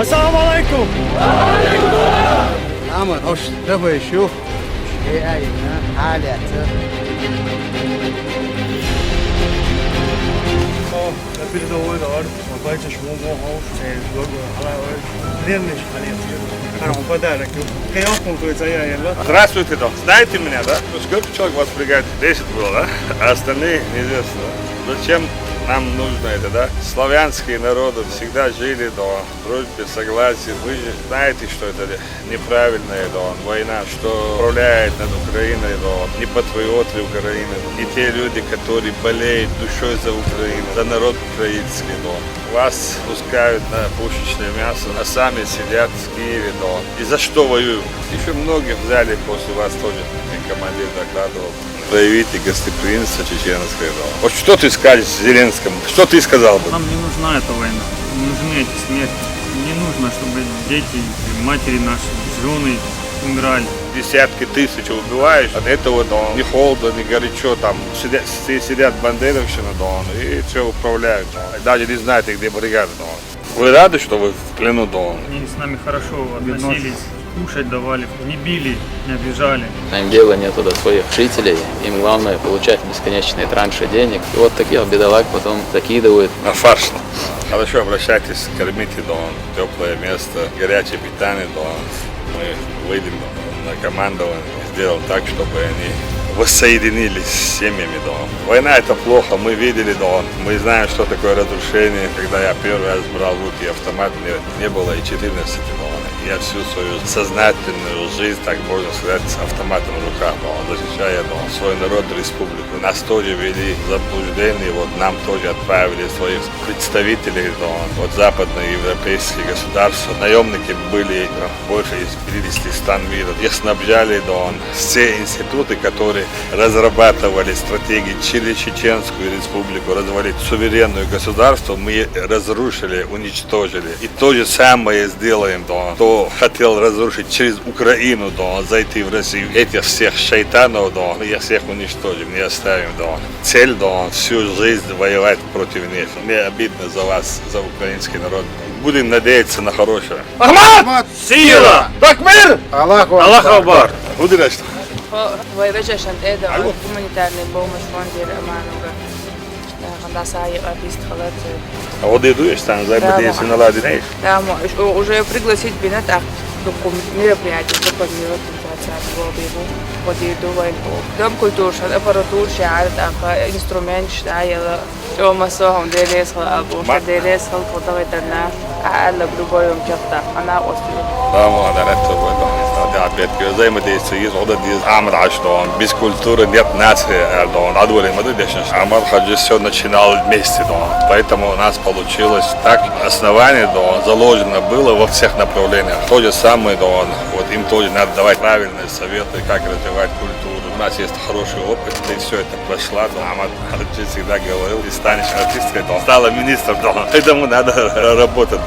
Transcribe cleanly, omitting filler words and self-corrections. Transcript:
Assalamu alaikum. Aman hoş da bu şu şey ayına halatı. Jeg bliver lidt over i det, og bare til små mor og til lukke og halve øje. Det er ikke det. А, он подарок. Кайфом будет заявлено. Здравствуйте, дом. Знаете меня, да? Ну, сколько человек вас впрягает? 10 было, да? А остальные неизвестно. Зачем нам нужно это, да? Славянские народы всегда жили до дружбы, согласия. Вы же знаете, что это неправильная война, что управляет над Украиной, не патриоты Украины, не те люди, которые болеют душой за Украину, за народ украинский. Вас пускают на пушечное мясо, а сами сидят в Киеве. И за что воюют? Еще многих взяли после вас тоже, командир докладывал. Проявите гостеприимство чеченское. Вот что ты скажешь Зеленскому? Что ты сказал бы? Нам не нужна эта война, не нужны эти смерти. Не нужно, чтобы дети, матери наши, жены умирали. Десятки тысяч убиваешь, от этого не холодно, не горячо, там сидят бандеровщина, и все управляют. Даже не знаете, где бригада. Вы рады, что вы в плену? Они с нами хорошо относились, кушать давали, не били, не обижали. Им дела нету до своих жителей, им главное получать бесконечные транши денег. И вот таких бедолаг потом закидывают. На фарш. Хорошо, обращайтесь, кормите теплое место, горячее питание. Мы выйдем на командование, сделаем так, чтобы они воссоединились с семьями. Война это плохо, мы видели, мы знаем, что такое разрушение. Когда я первый раз брал в руки автомат, мне не было и 14. Я всю свою сознательную жизнь, так можно сказать, с автоматом в руках, защищая свой народ, республику. Нас тоже вели в заблуждение, нам тоже отправили своих представителей от западноевропейских государств. Наемники были больше из 50 стран мира. Их снабжали все институты, которые разрабатывали стратегии через Чеченскую республику, развалить суверенное государство, мы разрушили, уничтожили. И то же самое сделаем, кто хотел разрушить через Украину, зайти в Россию. Этих всех шайтанов, мы их всех уничтожим, не оставим. Цель, всю жизнь воевать против них. Мне обидно за вас, за украинский народ. Будем надеяться на хорошее. Ahmad! Сила! Takbir! Allahu Akbar! Удачи! ويرجعشان تقدر гуманитарный помощь фонде Романова. Когда сая артист халат. А вот идешь там, если наладишь. Да, уже пригласить бинат мероприятие, запланировать вот иду войну. Дом культур, аппаратур, шиар, инструмент, штайла. Все массовым делес, абу, делес, халкотовый дана, а любой юм чахта, она острова. Да, молодец, опять взаимодействие, Амр Ашдон, без культуры нет нации, Адвали Мадудешин, Амар Хаджи все начинал вместе, поэтому у нас получилось так, основание заложено было во всех направлениях. То же самое, вот им тоже надо давать правильные советы, как развивать культуру. У нас есть хороший опыт, ты все это прошла, Амар Хаджи всегда говорил, ты станешь артисткой, стала министром, поэтому надо работать,